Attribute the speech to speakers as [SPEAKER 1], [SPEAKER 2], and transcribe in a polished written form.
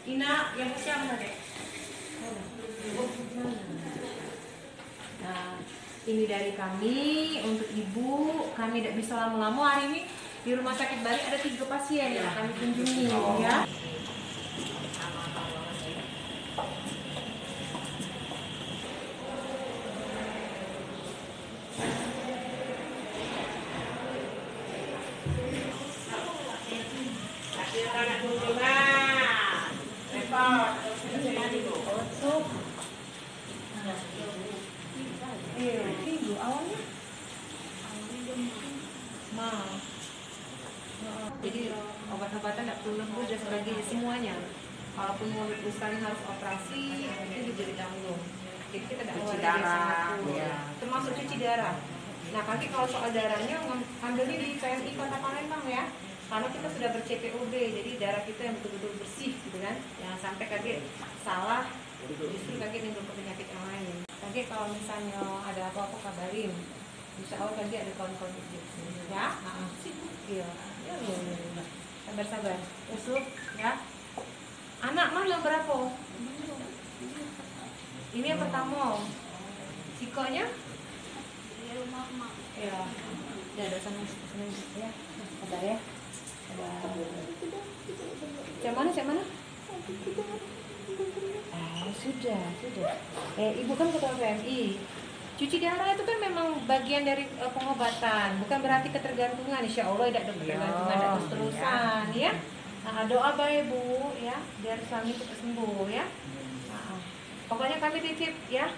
[SPEAKER 1] Ina yang siapa deh? Nah, ini dari kami untuk ibu. Kami tidak bisa lama-lama hari ini di rumah sakit Bali ada 3 pasien yang kami kunjungi ya. Minggu awalnya jadi obat-obatan tidak perlu nembus dan sebagainya semuanya. Walaupun mulut sekali harus operasi itu juga ditanggung. Jadi kita tidak
[SPEAKER 2] Cuci
[SPEAKER 1] keluar
[SPEAKER 2] darah,
[SPEAKER 1] dari
[SPEAKER 2] ya.
[SPEAKER 1] termasuk cuci darah. Nah, kaki kalau soal darahnya ambilnya di PMI Kota Palembang ya. Karena kita sudah ber-CPOB, jadi darah kita yang betul-betul bersih gitu kan. Jangan sampai kaki salah, justru kaki nimbul ke penyakit yang lain. Kaki kalau misalnya ada apa-apa kabarin. Insya Allah kaki ada kawan-kawan di sini ya. Iya. Ya. Sabar-sabar. Usuk ya. Anak mana berapa? Ini yang pertama. Sikonya?
[SPEAKER 3] Di rumah mak.
[SPEAKER 1] Ya. Ya, ada sana ya. Sabar ya. Cak mana? Sudah. Ibu kan ketua PMI. Cuci darah itu kan memang bagian dari pengobatan, bukan berarti ketergantungan. Insya Allah tidak ada ketergantungan, tidak terus-terusan ya. Nah, doa baik Bu ya, biar suami cepat sembuh ya. Pokoknya kami titip ya.